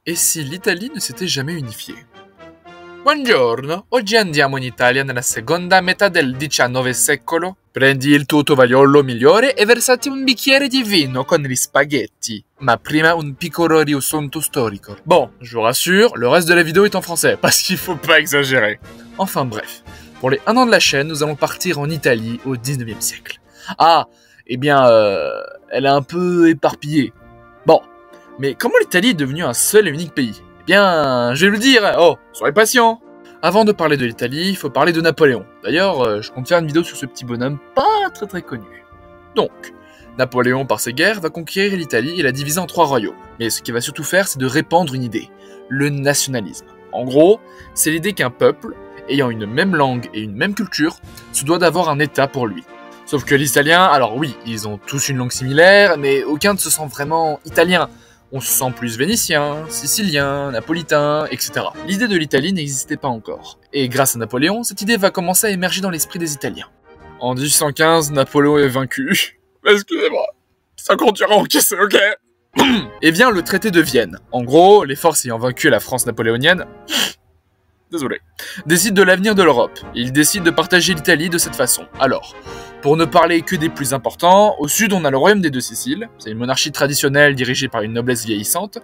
Et si l'Italie ne s'était jamais unifiée? Buongiorno, oggi andiamo in Italia nella seconda metà del XIX secolo. Prendi il tuo tovagliolo migliore e versati un bicchiere di vino con gli spaghetti. Ma prima un piccolo riassunto storico. Bon, je vous rassure, le reste de la vidéo est en français, parce qu'il faut pas exagérer. Enfin bref, pour les 1 an de la chaîne, nous allons partir en Italie au 19e siècle. Ah, eh bien, elle est un peu éparpillée. Bon, mais comment l'Italie est devenue un seul et unique pays? Eh bien, je vais vous le dire, oh, soyez patients. Avant de parler de l'Italie, il faut parler de Napoléon. D'ailleurs, je compte faire une vidéo sur ce petit bonhomme pas très connu. Donc, Napoléon, par ses guerres, va conquérir l'Italie et la diviser en 3 royaumes. Mais ce qu'il va surtout faire, c'est de répandre une idée, le nationalisme. En gros, c'est l'idée qu'un peuple, ayant une même langue et une même culture, se doit d'avoir un État pour lui. Sauf que les Italiens, alors oui, ils ont tous une langue similaire, mais aucun ne se sent vraiment italien. On se sent plus vénitien, sicilien, napolitain, etc. L'idée de l'Italie n'existait pas encore. Et grâce à Napoléon, cette idée va commencer à émerger dans l'esprit des Italiens. En 1815, Napoléon est vaincu. Excusez-moi, ça continuera à encaisser, ok? Et vient le traité de Vienne. En gros, les forces ayant vaincu la France napoléonienne... Désolé. Décident de l'avenir de l'Europe. Ils décident de partager l'Italie de cette façon. Alors, pour ne parler que des plus importants, au sud on a le royaume des Deux Siciles, c'est une monarchie traditionnelle dirigée par une noblesse vieillissante.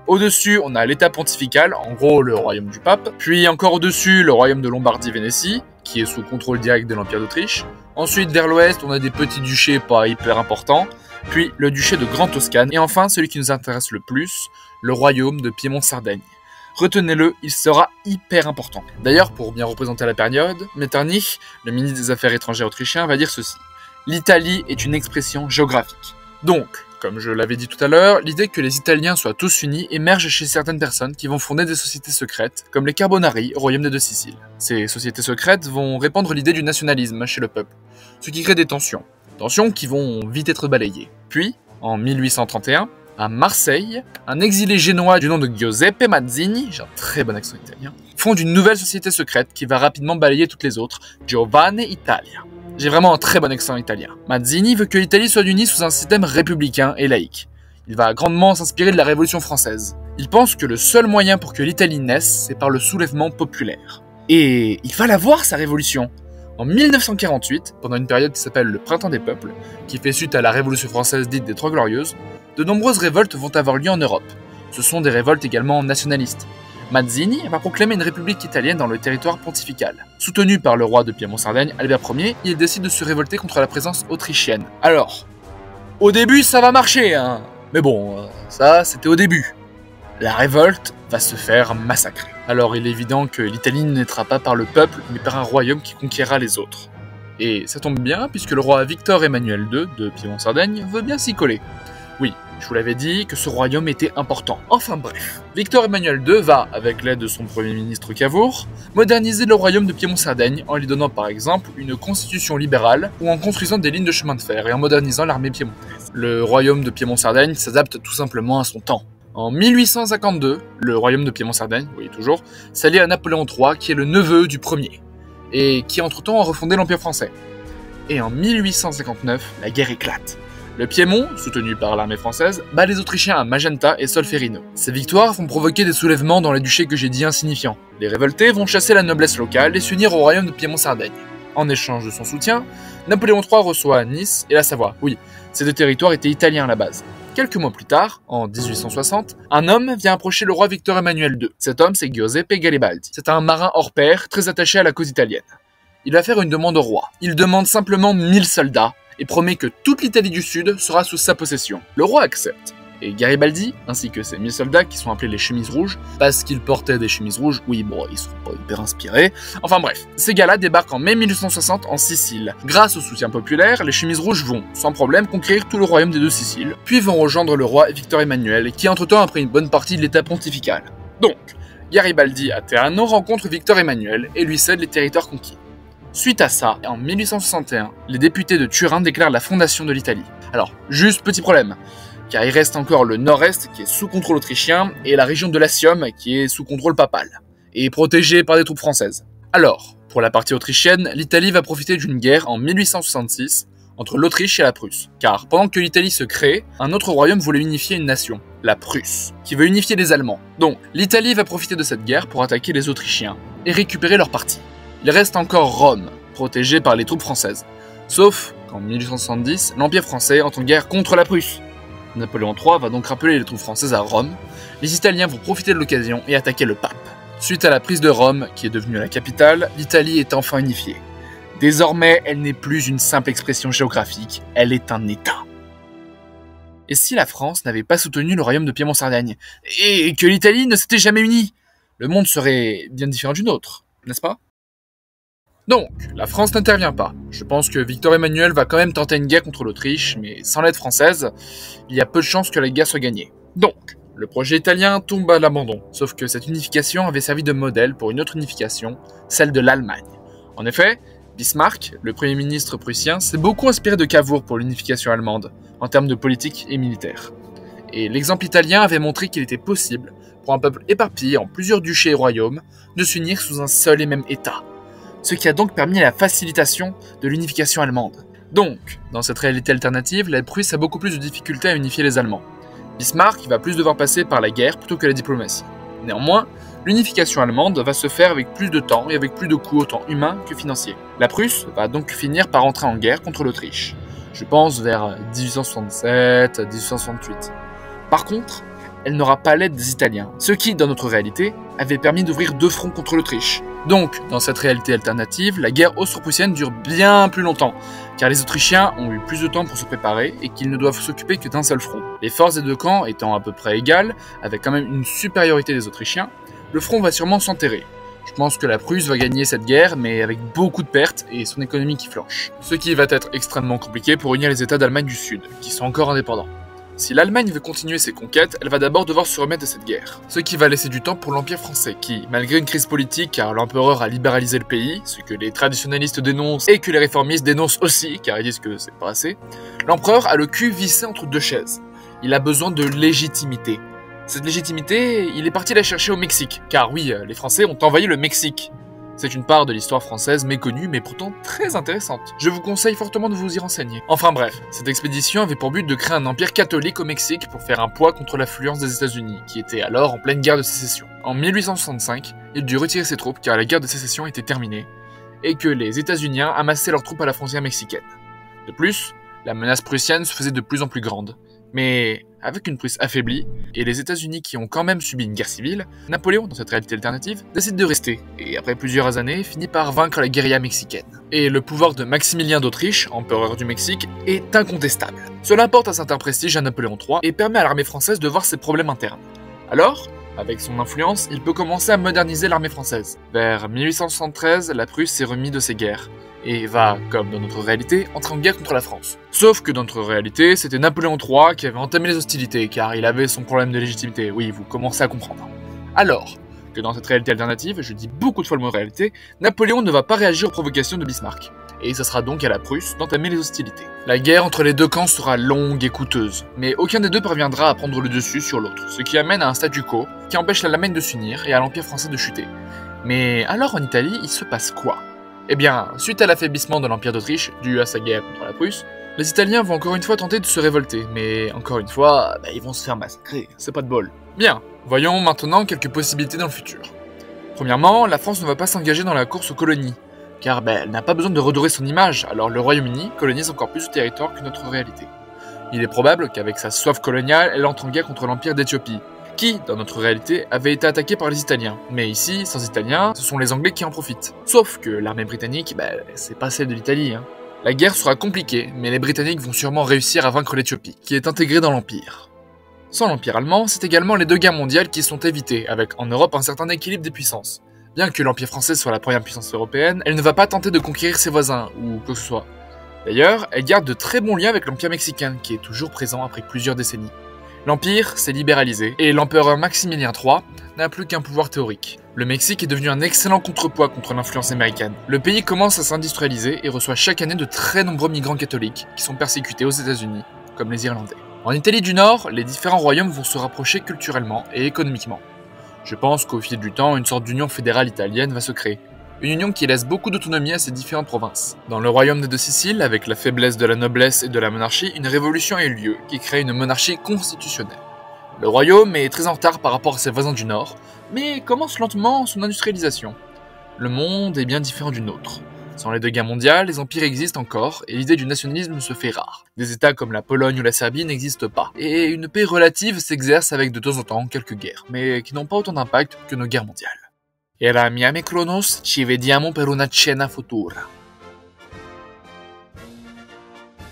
Au-dessus on a l'état pontifical, en gros le royaume du pape. Puis encore au-dessus le royaume de Lombardie-Vénétie, qui est sous contrôle direct de l'Empire d'Autriche. Ensuite vers l'ouest on a des petits duchés pas hyper importants. Puis le duché de Grande Toscane. Et enfin celui qui nous intéresse le plus, le royaume de Piémont-Sardaigne. Retenez-le, il sera hyper important. D'ailleurs, pour bien représenter la période, Metternich, le ministre des Affaires étrangères autrichien, va dire ceci. L'Italie est une expression géographique. Donc, comme je l'avais dit tout à l'heure, l'idée que les Italiens soient tous unis émerge chez certaines personnes qui vont fonder des sociétés secrètes, comme les Carbonari au royaume des Deux Siciles. Ces sociétés secrètes vont répandre l'idée du nationalisme chez le peuple, ce qui crée des tensions. Tensions qui vont vite être balayées. Puis, en 1831, à Marseille, un exilé génois du nom de Giuseppe Mazzini, j'ai un très bon accent italien, fonde une nouvelle société secrète qui va rapidement balayer toutes les autres, Giovanni Italia. J'ai vraiment un très bon accent italien. Mazzini veut que l'Italie soit unie sous un système républicain et laïque. Il va grandement s'inspirer de la Révolution française. Il pense que le seul moyen pour que l'Italie naisse, c'est par le soulèvement populaire. Et il va la voir, sa révolution. En 1948, pendant une période qui s'appelle le Printemps des Peuples, qui fait suite à la Révolution française dite des Trois Glorieuses, de nombreuses révoltes vont avoir lieu en Europe. Ce sont des révoltes également nationalistes. Mazzini va proclamer une république italienne dans le territoire pontifical. Soutenu par le roi de Piémont-Sardaigne, Albert Ier, il décide de se révolter contre la présence autrichienne. Alors, au début ça va marcher, hein. Mais bon, ça c'était au début. La révolte va se faire massacrer. Alors il est évident que l'Italie ne naîtra pas par le peuple, mais par un royaume qui conquérera les autres. Et ça tombe bien, puisque le roi Victor Emmanuel II de Piémont-Sardaigne veut bien s'y coller. Oui, je vous l'avais dit que ce royaume était important. Enfin bref, Victor Emmanuel II va, avec l'aide de son premier ministre Cavour, moderniser le royaume de Piémont-Sardaigne en lui donnant par exemple une constitution libérale ou en construisant des lignes de chemin de fer et en modernisant l'armée piémontaise. Le royaume de Piémont-Sardaigne s'adapte tout simplement à son temps. En 1852, le royaume de Piémont-Sardaigne, oui toujours, s'allie à Napoléon III qui est le neveu du premier, et qui entre-temps a refondé l'Empire français. Et en 1859, la guerre éclate. Le Piémont, soutenu par l'armée française, bat les Autrichiens à Magenta et Solferino. Ces victoires vont provoquer des soulèvements dans les duchés que j'ai dit insignifiants. Les révoltés vont chasser la noblesse locale et s'unir au royaume de Piémont-Sardaigne. En échange de son soutien, Napoléon III reçoit Nice et la Savoie. Oui, ces deux territoires étaient italiens à la base. Quelques mois plus tard, en 1860, un homme vient approcher le roi Victor Emmanuel II. Cet homme, c'est Giuseppe Garibaldi. C'est un marin hors pair, très attaché à la cause italienne. Il va faire une demande au roi. Il demande simplement 1000 soldats, et promet que toute l'Italie du Sud sera sous sa possession. Le roi accepte, et Garibaldi, ainsi que ses 1000 soldats qui sont appelés les chemises rouges, parce qu'ils portaient des chemises rouges, oui bon, ils sont pas hyper inspirés, enfin bref, ces gars-là débarquent en mai 1860 en Sicile. Grâce au soutien populaire, les chemises rouges vont, sans problème, conquérir tout le royaume des Deux Siciles, puis vont rejoindre le roi Victor Emmanuel, qui entre-temps a pris une bonne partie de l'état pontifical. Donc, Garibaldi à Teano rencontre Victor Emmanuel et lui cède les territoires conquis. Suite à ça, en 1861, les députés de Turin déclarent la fondation de l'Italie. Alors, juste petit problème, car il reste encore le nord-est qui est sous contrôle autrichien et la région de Latium qui est sous contrôle papal, et protégée par des troupes françaises. Alors, pour la partie autrichienne, l'Italie va profiter d'une guerre en 1866 entre l'Autriche et la Prusse, car pendant que l'Italie se crée, un autre royaume voulait unifier une nation. la Prusse, qui veut unifier les Allemands. Donc, l'Italie va profiter de cette guerre pour attaquer les Autrichiens et récupérer leur partie. Il reste encore Rome, protégée par les troupes françaises. Sauf qu'en 1870, l'Empire français entre en guerre contre la Prusse. Napoléon III va donc rappeler les troupes françaises à Rome. Les Italiens vont profiter de l'occasion et attaquer le pape. Suite à la prise de Rome, qui est devenue la capitale, l'Italie est enfin unifiée. Désormais, elle n'est plus une simple expression géographique, elle est un État. Et si la France n'avait pas soutenu le royaume de Piémont-Sardaigne, et que l'Italie ne s'était jamais unie, le monde serait bien différent du nôtre, n'est-ce pas? Donc, la France n'intervient pas. Je pense que Victor Emmanuel va quand même tenter une guerre contre l'Autriche, mais sans l'aide française, il y a peu de chances que la guerre soit gagnée. Donc, le projet italien tombe à l'abandon, sauf que cette unification avait servi de modèle pour une autre unification, celle de l'Allemagne. En effet, Bismarck, le premier ministre prussien, s'est beaucoup inspiré de Cavour pour l'unification allemande, en termes de politique et militaire. Et l'exemple italien avait montré qu'il était possible, pour un peuple éparpillé en plusieurs duchés et royaumes, de s'unir sous un seul et même État. Ce qui a donc permis la facilitation de l'unification allemande. Donc, dans cette réalité alternative, la Prusse a beaucoup plus de difficultés à unifier les Allemands. Bismarck va plus devoir passer par la guerre plutôt que la diplomatie. Néanmoins, l'unification allemande va se faire avec plus de temps et avec plus de coûts autant humains que financiers. La Prusse va donc finir par entrer en guerre contre l'Autriche. Je pense vers 1867-1868. Par contre, elle n'aura pas l'aide des Italiens, ce qui, dans notre réalité, avait permis d'ouvrir 2 fronts contre l'Autriche. Donc, dans cette réalité alternative, la guerre austro-prussienne dure bien plus longtemps, car les Autrichiens ont eu plus de temps pour se préparer et qu'ils ne doivent s'occuper que d'un seul front. Les forces des 2 camps étant à peu près égales, avec quand même une supériorité des Autrichiens, le front va sûrement s'enterrer. Je pense que la Prusse va gagner cette guerre, mais avec beaucoup de pertes et son économie qui flanche. Ce qui va être extrêmement compliqué pour unir les États d'Allemagne du Sud, qui sont encore indépendants. Si l'Allemagne veut continuer ses conquêtes, elle va d'abord devoir se remettre de cette guerre. Ce qui va laisser du temps pour l'Empire français, qui, malgré une crise politique car l'empereur a libéralisé le pays, ce que les traditionalistes dénoncent et que les réformistes dénoncent aussi, car ils disent que c'est pas assez, l'empereur a le cul vissé entre 2 chaises. Il a besoin de légitimité. Cette légitimité, il est parti la chercher au Mexique, car oui, les Français ont envahi le Mexique. C'est une part de l'histoire française méconnue mais pourtant très intéressante. Je vous conseille fortement de vous y renseigner. Enfin bref, cette expédition avait pour but de créer un empire catholique au Mexique pour faire un poids contre l'affluence des États-Unis, qui était alors en pleine guerre de sécession. En 1865, il dut retirer ses troupes car la guerre de sécession était terminée, et que les États-Uniens amassaient leurs troupes à la frontière mexicaine. De plus, la menace prussienne se faisait de plus en plus grande. Mais avec une Prusse affaiblie, et les États-Unis qui ont quand même subi une guerre civile, Napoléon, dans cette réalité alternative, décide de rester, et après plusieurs années, finit par vaincre la guérilla mexicaine. Et le pouvoir de Maximilien d'Autriche, empereur du Mexique, est incontestable. Cela apporte un certain prestige à Napoléon III et permet à l'armée française de voir ses problèmes internes. Alors, avec son influence, il peut commencer à moderniser l'armée française. Vers 1873, la Prusse s'est remise de ses guerres, et va, comme dans notre réalité, entrer en guerre contre la France. Sauf que dans notre réalité, c'était Napoléon III qui avait entamé les hostilités, car il avait son problème de légitimité, oui, vous commencez à comprendre. Alors que dans cette réalité alternative, je dis beaucoup de fois le mot réalité, Napoléon ne va pas réagir aux provocations de Bismarck. Et ce sera donc à la Prusse d'entamer les hostilités. La guerre entre les 2 camps sera longue et coûteuse, mais aucun des 2 parviendra à prendre le dessus sur l'autre, ce qui amène à un statu quo qui empêche l'Allemagne de s'unir et à l'Empire français de chuter. Mais alors en Italie, il se passe quoi ? Eh bien, suite à l'affaiblissement de l'Empire d'Autriche, dû à sa guerre contre la Prusse, les Italiens vont encore une fois tenter de se révolter, mais encore une fois, ils vont se faire massacrer, c'est pas de bol. Bien, voyons maintenant quelques possibilités dans le futur. Premièrement, la France ne va pas s'engager dans la course aux colonies, car elle n'a pas besoin de redorer son image, alors le Royaume-Uni colonise encore plus de territoire que notre réalité. Il est probable qu'avec sa soif coloniale, elle entre en guerre contre l'Empire d'Éthiopie, qui, dans notre réalité, avait été attaqué par les Italiens. Mais ici, sans Italiens, ce sont les Anglais qui en profitent. Sauf que l'armée britannique, c'est pas celle de l'Italie. La guerre sera compliquée, mais les Britanniques vont sûrement réussir à vaincre l'Éthiopie, qui est intégrée dans l'Empire. Sans l'Empire allemand, c'est également les 2 guerres mondiales qui sont évitées, avec en Europe un certain équilibre des puissances. Bien que l'Empire français soit la première puissance européenne, elle ne va pas tenter de conquérir ses voisins, ou quoi que ce soit. D'ailleurs, elle garde de très bons liens avec l'Empire mexicain, qui est toujours présent après plusieurs décennies. L'Empire s'est libéralisé, et l'empereur Maximilien III n'a plus qu'un pouvoir théorique. Le Mexique est devenu un excellent contrepoids contre l'influence américaine. Le pays commence à s'industrialiser et reçoit chaque année de très nombreux migrants catholiques qui sont persécutés aux États-Unis, comme les Irlandais. En Italie du Nord, les différents royaumes vont se rapprocher culturellement et économiquement. Je pense qu'au fil du temps, une sorte d'union fédérale italienne va se créer. Une union qui laisse beaucoup d'autonomie à ces différentes provinces. Dans le royaume des 2 Siciles, avec la faiblesse de la noblesse et de la monarchie, une révolution a eu lieu qui crée une monarchie constitutionnelle. Le royaume est très en retard par rapport à ses voisins du nord, mais commence lentement son industrialisation. Le monde est bien différent du nôtre. Sans les deux guerres mondiales, les empires existent encore et l'idée du nationalisme se fait rare. Des états comme la Pologne ou la Serbie n'existent pas, et une paix relative s'exerce avec de temps en temps quelques guerres, mais qui n'ont pas autant d'impact que nos guerres mondiales. Era mi amico Kronos, ci vediamo per una cena futura.